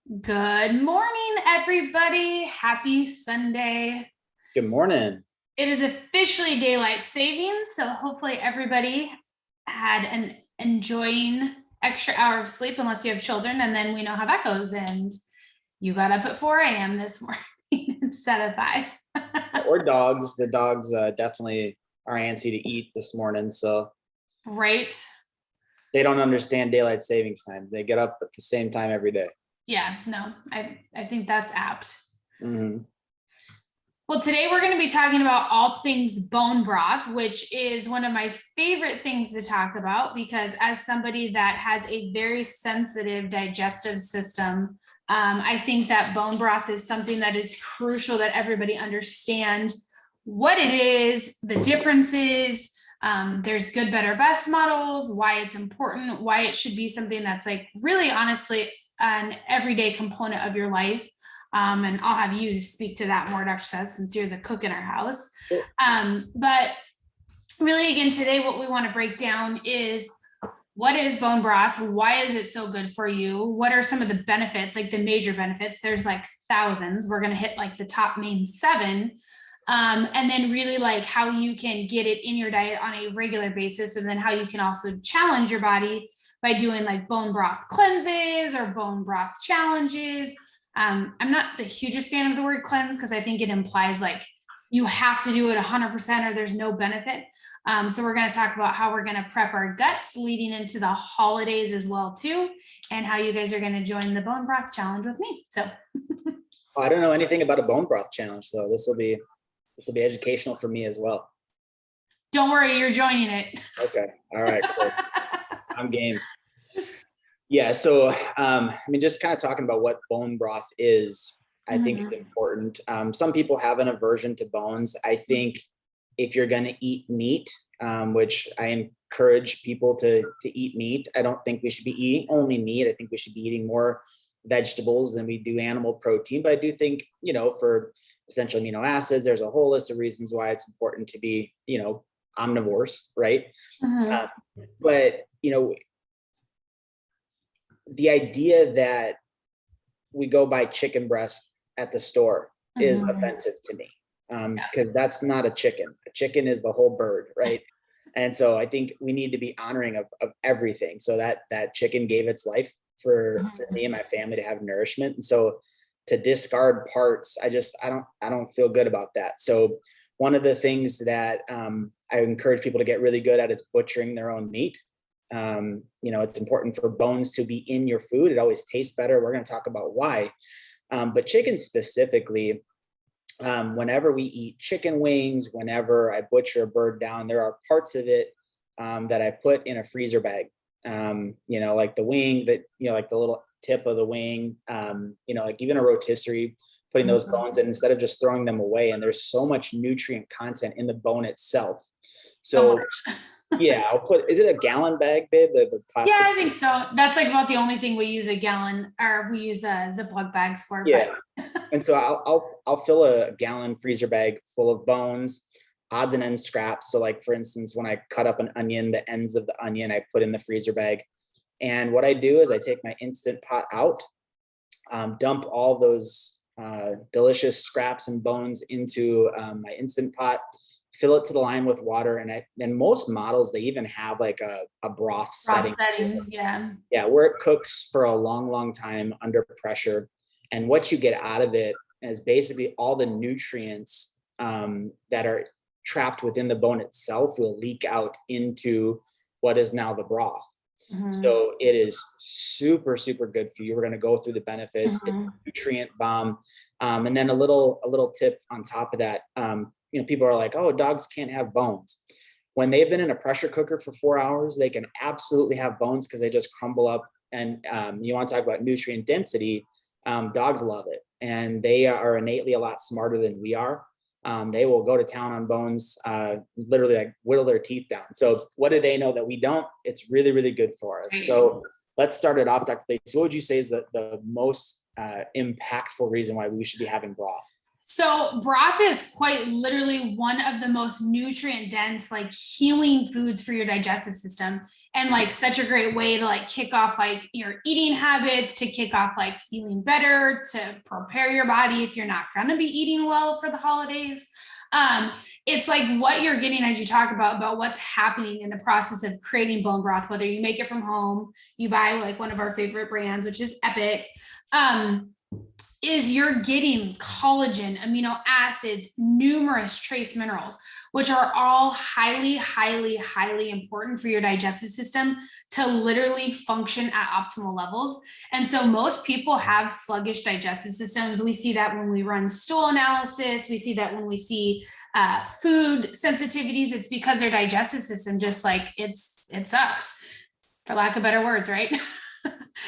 Good morning, everybody. Happy Sunday. Good morning. It is officially daylight savings, so hopefully everybody had an enjoying extra hour of sleep, unless you have children, and then we know how that goes. And you got up at 4 a.m. this morning instead of 5. Or dogs. The dogs definitely are antsy to eat this morning, so Right? they don't understand daylight savings time. They get up at the same time every day. Yeah, no, I think that's apt. Mm-hmm. Well, today we're going to be talking about all things bone broth, which is one of my favorite things to talk about because as somebody that has a very sensitive digestive system, I think that bone broth is something that is crucial that everybody understand what it is, the differences. There's good, better, best models, why it's important, why it should be something that's like really honestly an everyday component of your life. And I'll have you speak to that more, Dr. Seth, since you're the cook in our house. But really, again, today, what we want to break down is what is bone broth? Why is it so good for you? What are some of the benefits, like the major benefits? There's like thousands. We're going to hit like the top main 7. And then really like how you can get it in your diet on a regular basis. And then how you can also challenge your body by doing like bone broth cleanses or bone broth challenges. I'm not the hugest fan of the word cleanse because I think it implies like you have to do it 100% or there's no benefit. So we're going to talk about how we're going to prep our guts leading into the holidays as well too, and how you guys are going to join the bone broth challenge with me. So I don't know anything about a bone broth challenge, so this will be educational for me as well. Don't worry, you're joining it. Okay. All right. Cool. I'm game. Yeah. So, just kind of talking about what bone broth is, I think it's important. Some people have an aversion to bones. I think if you're going to eat meat, which I encourage people to eat meat, I don't think we should be eating only meat. I think we should be eating more vegetables than we do animal protein. But I do think, for essential amino acids, there's a whole list of reasons why it's important to be, omnivores, right? But, the idea that we go buy chicken breast at the store is offensive to me because that's not a chicken. A chicken is the whole bird, right? And so I think we need to be honoring of everything. So that chicken gave its life for me and my family to have nourishment. And so to discard parts, I don't feel good about that. So one of the things that I encourage people to get really good at is butchering their own meat. It's important for bones to be in your food. It always tastes better. We're going to talk about why. But chicken specifically, whenever we eat chicken wings, whenever I butcher a bird down, there are parts of it that I put in a freezer bag. Like the wing that, like the little tip of the wing, like even a rotisserie, putting those bones in instead of just throwing them away. And there's so much nutrient content in the bone itself. So yeah, I'll put, is it a gallon bag, babe? The plastic? Yeah, I think so. That's like about the only thing we use a gallon or we use Ziploc bags for. Yeah. And so I'll fill a gallon freezer bag full of bones, odds and ends scraps. So like, for instance, when I cut up an onion, the ends of the onion, I put in the freezer bag. And what I do is I take my Instant Pot out, dump all those delicious scraps and bones into my Instant Pot, fill it to the line with water. And most models, they even have like a broth setting. Yeah, where it cooks for a long, long time under pressure. And what you get out of it is basically all the nutrients that are trapped within the bone itself will leak out into what is now the broth. So it is super, super good for you. We're going to go through the benefits. It's a nutrient bomb. And then a little tip on top of that. People are like, oh, dogs can't have bones. When they've been in a pressure cooker for 4 hours, they can absolutely have bones because they just crumble up. And you want to talk about nutrient density, dogs love it. And they are innately a lot smarter than we are. They will go to town on bones, literally like whittle their teeth down. So what do they know that we don't? It's really, really good for us. So let's start it off, Dr. Lacey. What would you say is the most impactful reason why we should be having broth? So broth is quite literally one of the most nutrient dense, like healing foods for your digestive system. And like such a great way to like kick off like your eating habits, to kick off like feeling better, to prepare your body if you're not gonna be eating well for the holidays. Um, it's like what you're getting as you talk about what's happening in the process of creating bone broth, whether you make it from home, you buy like one of our favorite brands, which is Epic. Um, is you're getting collagen, amino acids, numerous trace minerals, which are all highly, highly, highly important for your digestive system to literally function at optimal levels. And so most people have sluggish digestive systems. We see that when we run stool analysis. We see that when we see food sensitivities. It's because their digestive system just like it sucks, for lack of better words, right?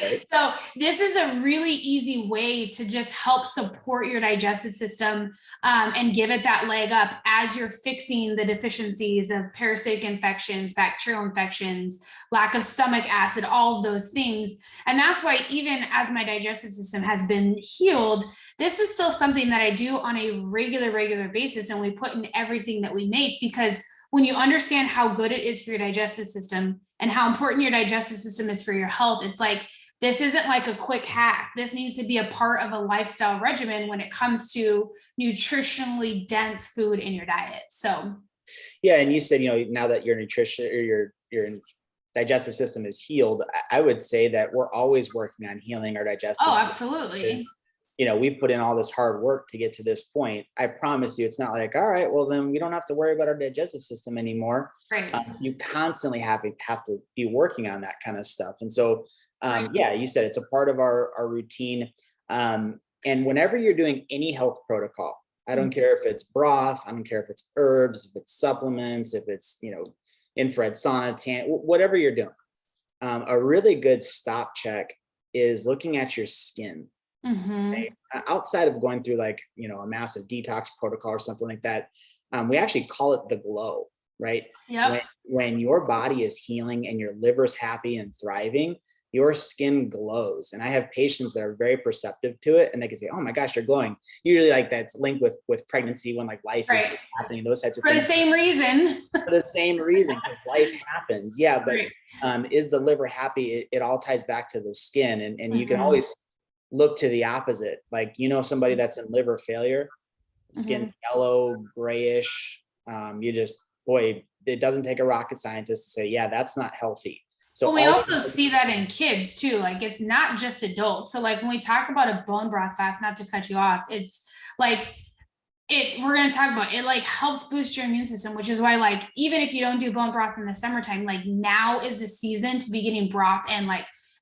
Right. So this is a really easy way to just help support your digestive system and give it that leg up as you're fixing the deficiencies of parasitic infections, bacterial infections, lack of stomach acid, all of those things. And that's why even as my digestive system has been healed, this is still something that I do on a regular basis. And we put in everything that we make, because when you understand how good it is for your digestive system and how important your digestive system is for your health, it's like, this isn't like a quick hack. This needs to be a part of a lifestyle regimen when it comes to nutritionally dense food in your diet. So, Yeah, and you said, now that your nutrition or your digestive system is healed, I would say that we're always working on healing our digestive oh, system. absolutely. We've put in all this hard work to get to this point. I promise you, it's not like, all right, well, then we don't have to worry about our digestive system anymore. Right. So you constantly have to be working on that kind of stuff. And so, Right. yeah, you said it's a part of our routine. And whenever you're doing any health protocol, I don't care if it's broth, I don't care if it's herbs, if it's supplements, if it's, infrared sauna, whatever you're doing. A really good stop check is looking at your skin. Mm-hmm. Right? Outside of going through like, a massive detox protocol or something like that, we actually call it the glow, right? Yep. When your body is healing and your liver's happy and thriving, your skin glows. And I have patients that are very perceptive to it, and they can say, oh my gosh, you're glowing. Usually like that's linked with pregnancy, when like life is happening, those types of For things. the same reason. For the same reason, because life happens. Yeah, but Right. is the liver happy? It all ties back to the skin. And you can always look to the opposite. Like, somebody that's in liver failure, skin's yellow, grayish. Boy, it doesn't take a rocket scientist to say, yeah, that's not healthy. So Well, we also see that in kids too. Like it's not just adults. So like when we talk about a bone broth fast, not to cut you off, it's like we're going to talk about it, like helps boost your immune system, which is why like even if you don't do bone broth in the summertime, like now is the season to be getting broth. And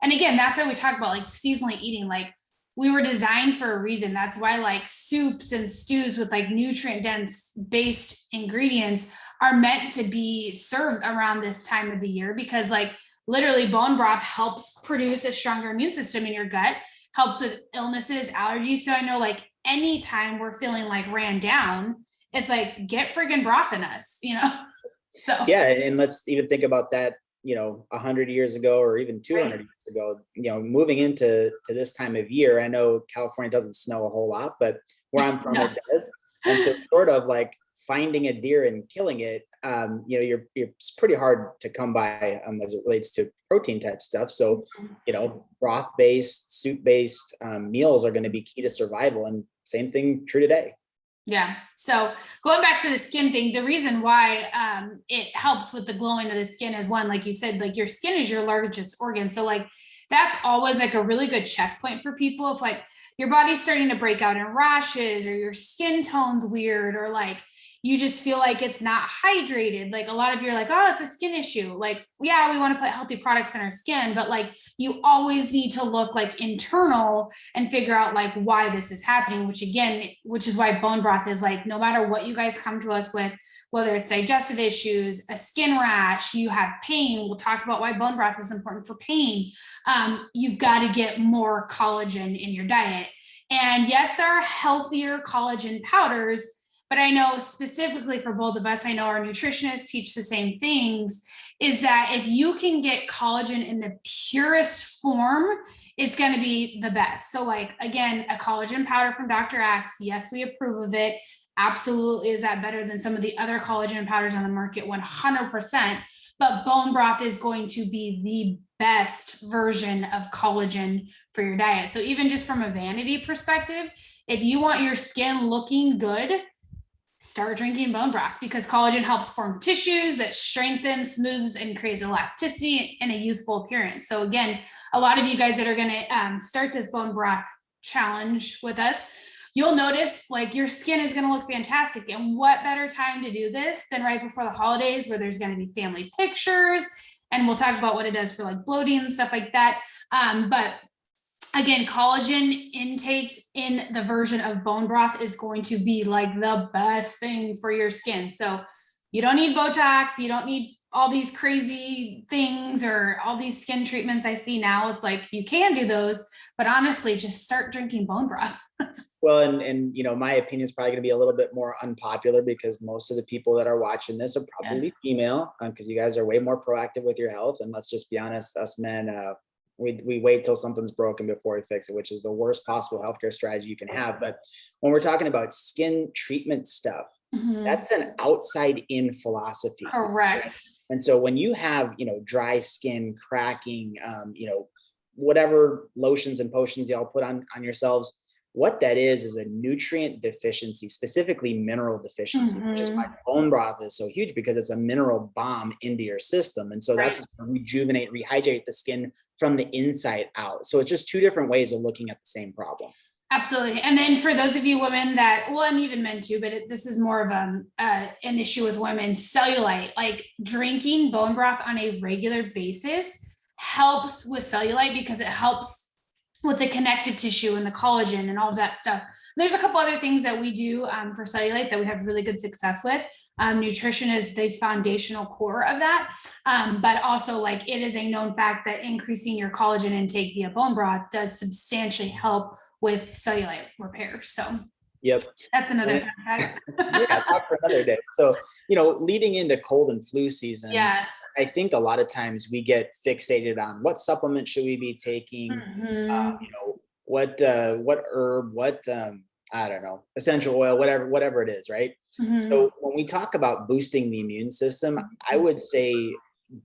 again, that's why we talk about like seasonally eating. Like we were designed for a reason. That's why like soups and stews with like nutrient dense based ingredients are meant to be served around this time of the year, because like literally bone broth helps produce a stronger immune system in your gut, helps with illnesses, allergies. So I know like anytime we're feeling like ran down, it's like get friggin' broth in us. So yeah, and let's even think about that, 100 years ago or even 200 years ago, moving into this time of year. I know California doesn't snow a whole lot, but where I'm from, it does. And so sort of like finding a deer and killing it, it's pretty hard to come by as it relates to protein type stuff. So, broth based, soup based meals are going to be key to survival, and same thing true today. Yeah. So going back to the skin thing, the reason why it helps with the glowing of the skin is, one, like you said, like your skin is your largest organ. So like that's always like a really good checkpoint for people. If like your body's starting to break out in rashes, or your skin tone's weird, or like you just feel like it's not hydrated. Like a lot of you are like, oh, it's a skin issue. Like, yeah, we want to put healthy products in our skin, but like you always need to look like internal and figure out like why this is happening, which is why bone broth is like, no matter what you guys come to us with, whether it's digestive issues, a skin rash, you have pain, we'll talk about why bone broth is important for pain. You've got to get more collagen in your diet. And yes, there are healthier collagen powders, but I know specifically for both of us, I know our nutritionists teach the same things, is that if you can get collagen in the purest form, it's going to be the best. So like, again, a collagen powder from Dr. Axe, yes, we approve of it. Absolutely. Is that better than some of the other collagen powders on the market? 100%. But bone broth is going to be the best version of collagen for your diet. So even just from a vanity perspective, if you want your skin looking good, start drinking bone broth, because collagen helps form tissues that strengthens, smooths, and creates elasticity and a youthful appearance. So again, a lot of you guys that are going to start this bone broth challenge with us, you'll notice like your skin is going to look fantastic. And what better time to do this than right before the holidays, where there's going to be family pictures, and we'll talk about what it does for like bloating and stuff like that. But again, collagen intakes in the version of bone broth is going to be like the best thing for your skin. So you don't need Botox, you don't need all these crazy things or all these skin treatments I see now. It's like, you can do those, but honestly, just start drinking bone broth. Well, and you know, my opinion is probably going to be a little bit more unpopular, because most of the people that are watching this are probably female, because you guys are way more proactive with your health. And let's just be honest, us men, we wait till something's broken before we fix it, which is the worst possible healthcare strategy you can have. But when we're talking about skin treatment stuff, that's an outside in philosophy. Correct. And so when you have, you know, dry skin, cracking, you know, whatever lotions and potions y'all put on yourselves, what that is a nutrient deficiency, specifically mineral deficiency, which is why bone broth is so huge, because it's a mineral bomb into your system. And so that's just going to rejuvenate, rehydrate the skin from the inside out. So it's just two different ways of looking at the same problem. Absolutely. And then for those of you women that, well, and even men too, but this is more of an issue with women, cellulite, like drinking bone broth on a regular basis helps with cellulite, because it helps with the connective tissue and the collagen and all of that stuff. There's a couple other things that we do for cellulite that we have really good success with. Nutrition is the foundational core of that. But also, like, it is a known fact that increasing your collagen intake via bone broth does substantially help with cellulite repair. So yep, that's another fact. Yeah, talk for another day. So, you know, leading into cold and flu season, I think a lot of times we get fixated on what supplement should we be taking, you know, what herb, what I don't know, essential oil, whatever it is, right? So when we talk about boosting the immune system, I would say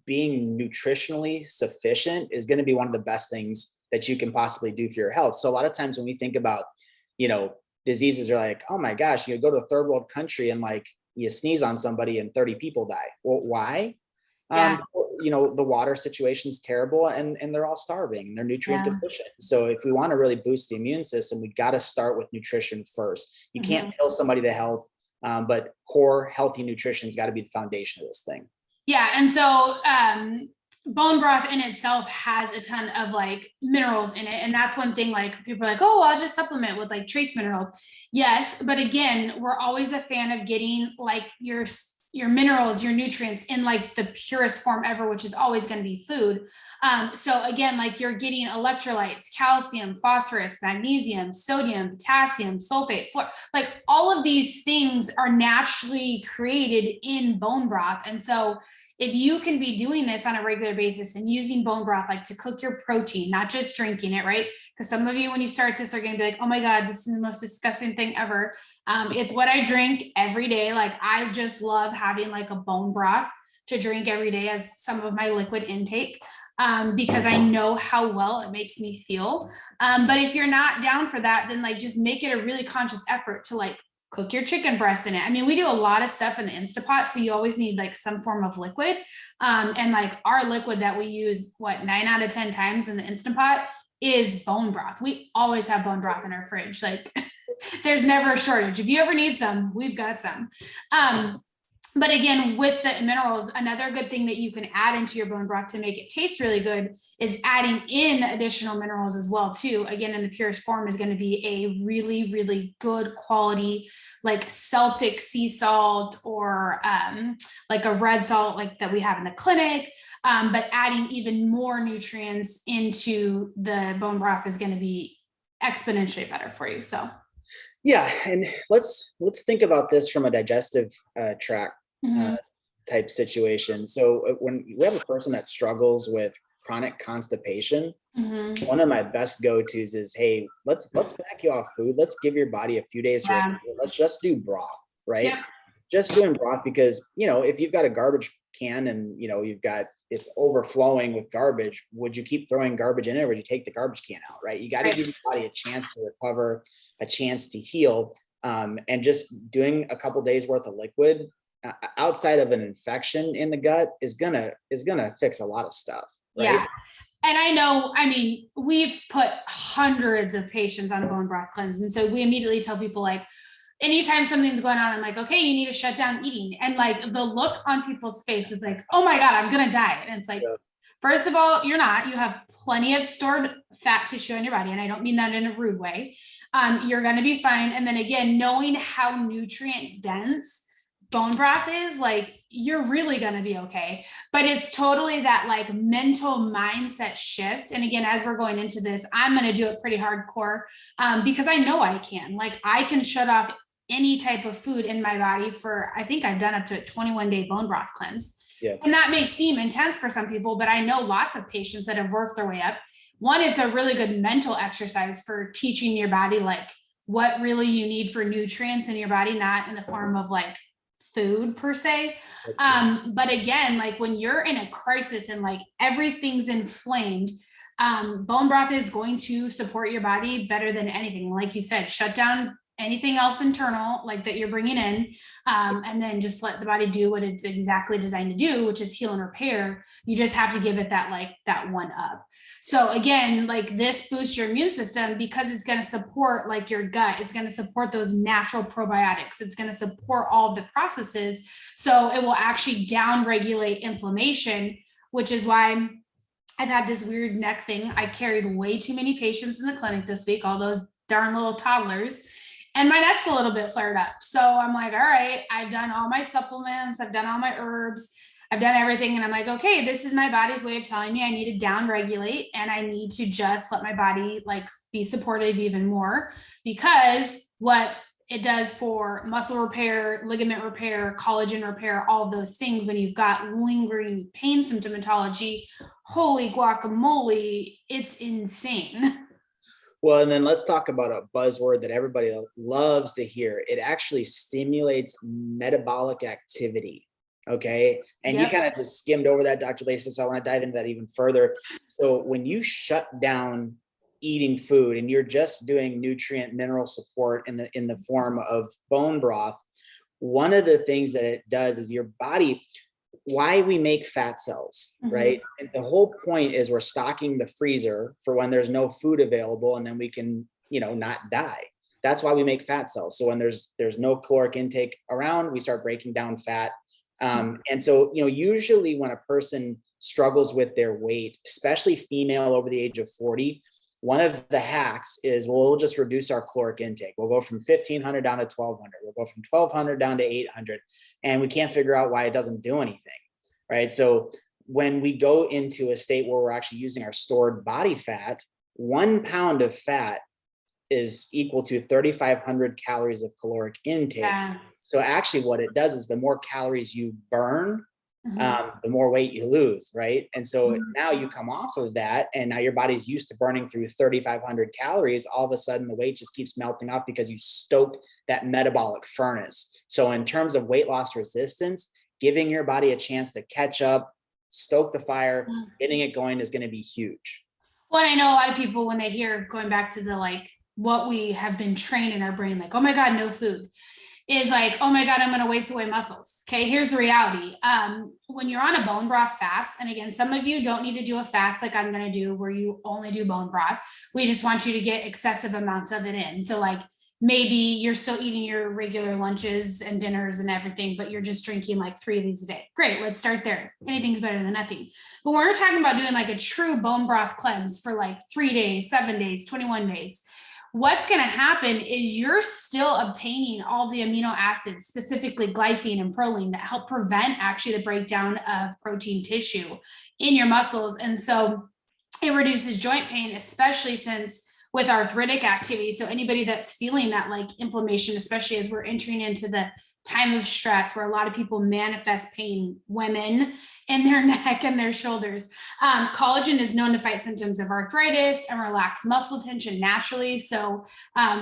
being nutritionally sufficient is going to be one of the best things that you can possibly do for your health. So a lot of times when we think about, you know, diseases, are like, oh my gosh, you go to a third world country and like you sneeze on somebody and 30 people die. Well, why? You know, the water situation is terrible, and they're all starving and they're nutrient deficient. So if we want to really boost the immune system, we got to start with nutrition first. You can't pill somebody to health, but core healthy nutrition's got to be the foundation of this thing. Yeah. And so bone broth in itself has a ton of like minerals in it. And that's one thing, like people are like, oh, I'll just supplement with like trace minerals. Yes. But again, we're always a fan of getting like your minerals, your nutrients in like the purest form ever, which is always going to be food. So again, like you're getting electrolytes, calcium, phosphorus, magnesium, sodium, potassium, sulfate, like all of these things are naturally created in bone broth. And so if you can be doing this on a regular basis and using bone broth, like to cook your protein, not just drinking it, right? Because some of you, when you start this, are going to be like, oh my God, this is the most disgusting thing ever. It's what I drink every day. Like I just love having like a bone broth to drink every day as some of my liquid intake, because I know how well it makes me feel. But if you're not down for that, then like just make it a really conscious effort to like cook your chicken breast in it. I mean, we do a lot of stuff in the Instapot, so you always need like some form of liquid. And like our liquid that we use, 9 out of 10 times in the Instant Pot is bone broth. We always have bone broth in our fridge. Like there's never a shortage. If you ever need some, we've got some. But again, with the minerals, another good thing that you can add into your bone broth to make it taste really good is adding in additional minerals as well too. Again, in the purest form is going to be a really, really good quality, like Celtic sea salt or like a red salt like that we have in the clinic. But adding even more nutrients into the bone broth is going to be exponentially better for you. So Yeah, and let's think about this from a digestive tract uh, Mhm. type situation. So when we have a person that struggles with chronic constipation, Mhm. one of my best go-tos is, hey, let's back you off food. Let's give your body a few days to Yeah. recover. Let's just do broth, right? Yep. Just doing broth because if you've got a garbage can and you've got it's overflowing with garbage, would you keep throwing garbage in it or would you take the garbage can out, right? You got to Right. give your body a chance to recover, a chance to heal. And just doing a couple days worth of liquid outside of an infection in the gut is gonna fix a lot of stuff, right? Yeah. And I know, I mean, we've put hundreds of patients on a bone broth cleanse. And so we immediately tell people, like, anytime something's going on, I'm like, okay, you need to shut down eating. And like the look on people's face is like, oh my God, I'm going to die. And it's like, Yeah. first of all, you're not. You have plenty of stored fat tissue in your body. And I don't mean that in a rude way. You're going to be fine. And then again, knowing how nutrient dense bone broth is, like, you're really going to be okay. But it's totally that like mental mindset shift. And again, as we're going into this, I'm going to do it pretty hardcore because I know I can. Like, I can shut off any type of food in my body for, I think I've done up to a 21-day bone broth cleanse. Yeah. And that may seem intense for some people, but I know lots of patients that have worked their way up. One, it's a really good mental exercise for teaching your body like what really you need for nutrients in your body, not in the form of like food per se. But again, like when you're in a crisis and like everything's inflamed, bone broth is going to support your body better than anything. Like you said, shut down anything else internal like that you're bringing in, and then just let the body do what it's exactly designed to do, which is heal and repair. You just have to give it that like that one up. So again, like this boosts your immune system because it's going to support like your gut, it's going to support those natural probiotics, it's going to support all of the processes, so it will actually down regulate inflammation, which is why I've had this weird neck thing. I carried way too many patients in the clinic this week, all those darn little toddlers. And my neck's a little bit flared up. So I'm like, all right, I've done all my supplements, I've done all my herbs, I've done everything. And I'm like, okay, this is my body's way of telling me I need to down regulate and I need to just let my body like be supportive even more, because what it does for muscle repair, ligament repair, collagen repair, all of those things, when you've got lingering pain symptomatology, holy guacamole, it's insane. Well, and then let's talk about a buzzword that everybody loves to hear. It actually stimulates metabolic activity. Okay. And you Yep. kind of just skimmed over that, Dr. Lacey. So I want to dive into that even further. So when you shut down eating food and you're just doing nutrient mineral support in the form of bone broth, one of the things that it does is your body, why we make fat cells, right? And the whole point is we're stocking the freezer for when there's no food available, and then we can, not die. That's why we make fat cells. So when there's no caloric intake around, we start breaking down fat. And so, usually when a person struggles with their weight, especially female over the age of 40, one of the hacks is we'll just reduce our caloric intake. We'll go from 1,500 down to 1,200. We'll go from 1,200 down to 800. And we can't figure out why it doesn't do anything, right? So when we go into a state where we're actually using our stored body fat, 1 pound of fat is equal to 3,500 calories of caloric intake. Yeah. So actually what it does is the more calories you burn, Mhm. the more weight you lose, right? And so Mhm. now you come off of that, and now your body's used to burning through 3,500 calories. All of a sudden, the weight just keeps melting off because you stoked that metabolic furnace. So, in terms of weight loss resistance, giving your body a chance to catch up, stoke the fire, getting it going is going to be huge. Well, I know a lot of people when they hear, going back to the like what we have been trained in our brain, like, oh my God, no food, is like, oh my God, I'm going to waste away muscles. Okay, here's the reality. When you're on a bone broth fast, and again, some of you don't need to do a fast like I'm going to do where you only do bone broth. We just want you to get excessive amounts of it in. So like maybe you're still eating your regular lunches and dinners and everything, but you're just drinking like 3 of these a day. Great, let's start there. Anything's better than nothing. But when we're talking about doing like a true bone broth cleanse for like 3 days, 7 days, 21 days, what's going to happen is you're still obtaining all the amino acids, specifically glycine and proline, that help prevent actually the breakdown of protein tissue in your muscles. And so it reduces joint pain, especially since with arthritic activity. So anybody that's feeling that like inflammation, especially as we're entering into the time of stress where a lot of people manifest pain, women in their neck and their shoulders. Collagen is known to fight symptoms of arthritis and relax muscle tension naturally. So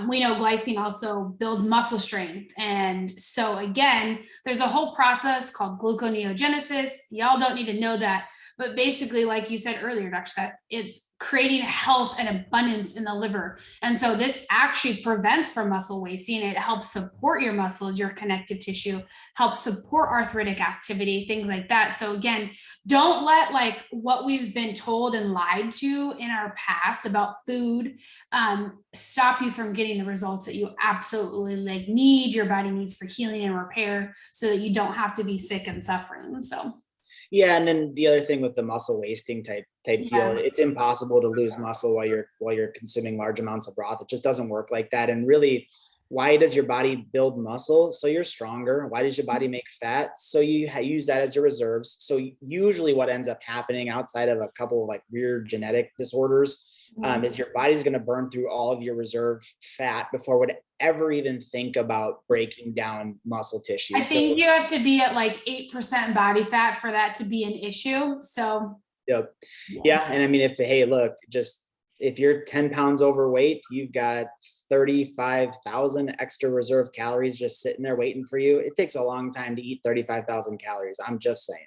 we know glycine also builds muscle strength. And so again, there's a whole process called gluconeogenesis. Y'all don't need to know that. But basically, like you said earlier, Dr. Seth, it's creating health and abundance in the liver. And so this actually prevents from muscle wasting. It helps support your muscles, your connective tissue, helps support arthritic activity, things like that. So again, don't let like what we've been told and lied to in our past about food stop you from getting the results that you absolutely like need, your body needs for healing and repair, so that you don't have to be sick and suffering. So yeah, and then the other thing with the muscle wasting type deal, it's impossible to lose muscle while you're consuming large amounts of broth. It just doesn't work like that. And really, why does your body build muscle? So you're stronger. Why does your body make fat? So you use that as your reserves. So usually what ends up happening, outside of a couple of like weird genetic disorders, is your body's going to burn through all of your reserve fat before it would ever even think about breaking down muscle tissue. I think you have to be at like 8% body fat for that to be an issue. So yep. Yeah. And I mean, if you're 10 pounds overweight, you've got 35,000 extra reserve calories just sitting there waiting for you. It takes a long time to eat 35,000 calories. I'm just saying.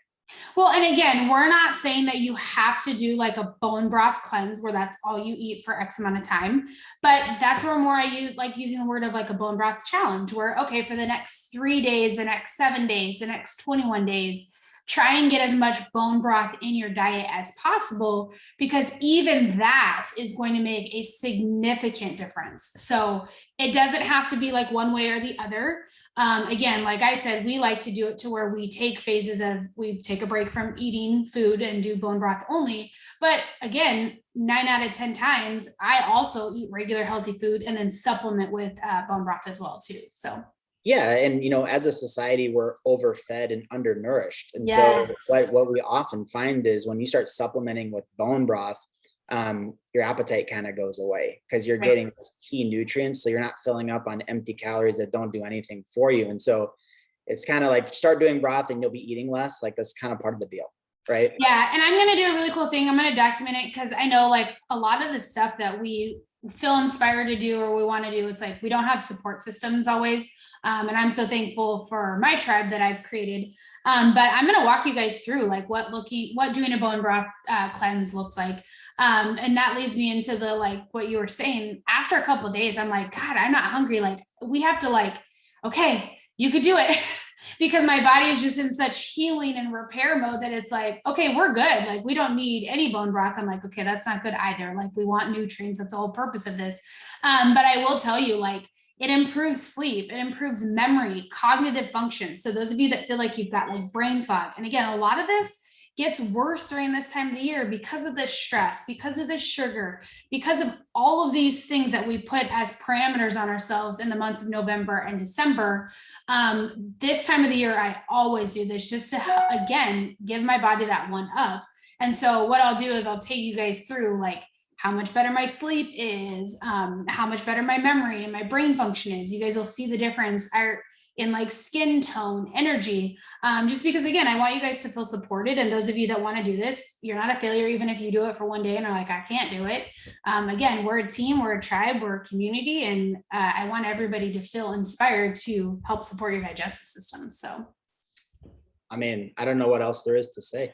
Well, and again, we're not saying that you have to do like a bone broth cleanse where that's all you eat for X amount of time, but that's where more I use like using the word of like a bone broth challenge where, okay, for the next 3 days, the next 7 days, the next 21 days, try and get as much bone broth in your diet as possible, because even that is going to make a significant difference. So it doesn't have to be like one way or the other. Again, like I said, we like to do it to where we take phases of, we take a break from eating food and do bone broth only. But again, 9 out of 10 times, I also eat regular healthy food and then supplement with bone broth as well too. So yeah, and as a society, we're overfed and undernourished, and so what we often find is when you start supplementing with bone broth, your appetite kind of goes away because you're getting those key nutrients, so you're not filling up on empty calories that don't do anything for you. And so it's kind of like start doing broth and you'll be eating less. Like that's kind of part of the deal, right? Yeah, and I'm gonna do a really cool thing. I'm gonna document it because I know like a lot of the stuff that we feel inspired to do or we want to do, it's like we don't have support systems always. And I'm so thankful for my tribe that I've created. But I'm going to walk you guys through like what doing a bone broth cleanse looks like. And that leads me into the, like what you were saying, after a couple of days, I'm like, God, I'm not hungry. Like we have to like, okay, you could do it because my body is just in such healing and repair mode that it's like, okay, we're good. Like we don't need any bone broth. I'm like, okay, that's not good either. Like we want nutrients. That's the whole purpose of this. But I will tell you, like, it improves sleep, it improves memory, cognitive function. So those of you that feel like you've got like brain fog, and again, a lot of this gets worse during this time of the year because of the stress, because of the sugar, because of all of these things that we put as parameters on ourselves in the months of November and December. This time of the year, I always do this just to, again, give my body that one up. And so what I'll do is I'll take you guys through like how much better my sleep is, how much better my memory and my brain function is. You guys will see the difference in like skin tone, energy, just because again, I want you guys to feel supported. And those of you that want to do this, you're not a failure, even if you do it for one day and are like, I can't do it. Again, we're a team, we're a tribe, we're a community. And I want everybody to feel inspired to help support your digestive system. So, I mean, I don't know what else there is to say.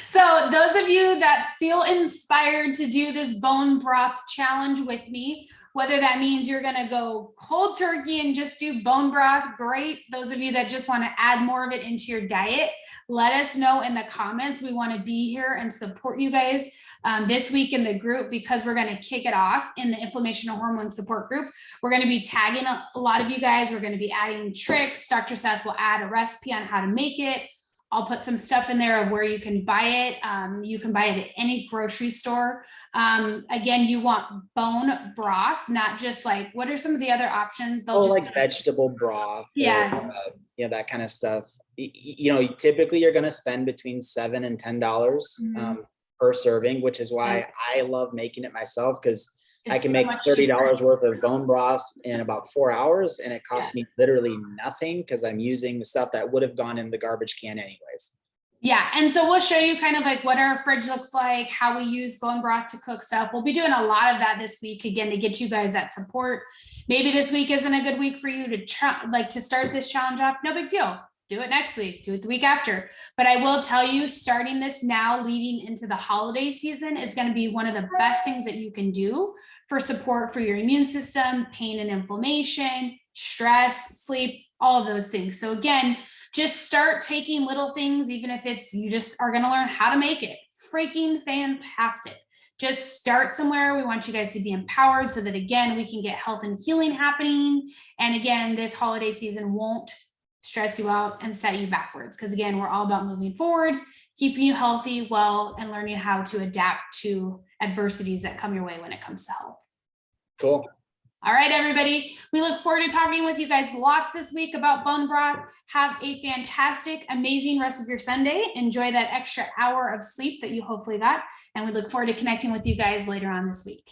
So those of you that feel inspired to do this bone broth challenge with me, whether that means you're going to go cold turkey and just do bone broth, great. Those of you that just want to add more of it into your diet, let us know in the comments. We want to be here and support you guys this week in the group, because we're going to kick it off in the inflammation and hormone support group. We're going to be tagging a lot of you guys. We're going to be adding tricks. Dr. Seth will add a recipe on how to make it. I'll put some stuff in there of where you can buy it. You can buy it at any grocery store. Again, you want bone broth, not just like, what are some of the other options? Like vegetable broth. Yeah. Or, that kind of stuff. Typically you're going to spend between $7 and $10 per serving, which is why I love making it myself, because I It's can so make much cheaper. $30 worth of bone broth in about 4 hours, and it Yeah. costs me literally nothing because I'm using the stuff that would have gone in the garbage can anyways. Yeah, and so we'll show you kind of like what our fridge looks like, how we use bone broth to cook stuff. We'll be doing a lot of that this week again to get you guys that support. Maybe this week isn't a good week for you to try, like to start this challenge off. No big deal. Do it next week, do it the week after. But I will tell you, starting this now leading into the holiday season is going to be one of the best things that you can do for support for your immune system, pain and inflammation, stress, sleep, all of those things. So again, just start taking little things, even if it's you just are going to learn how to make it. Freaking fantastic. Just start somewhere. We want you guys to be empowered so that, again, we can get health and healing happening. And again, this holiday season won't stress you out and set you backwards. Because again, we're all about moving forward, keeping you healthy, well, and learning how to adapt to adversities that come your way when it comes to health. Cool. All right, everybody. We look forward to talking with you guys lots this week about bone broth. Have a fantastic, amazing rest of your Sunday. Enjoy that extra hour of sleep that you hopefully got. And we look forward to connecting with you guys later on this week.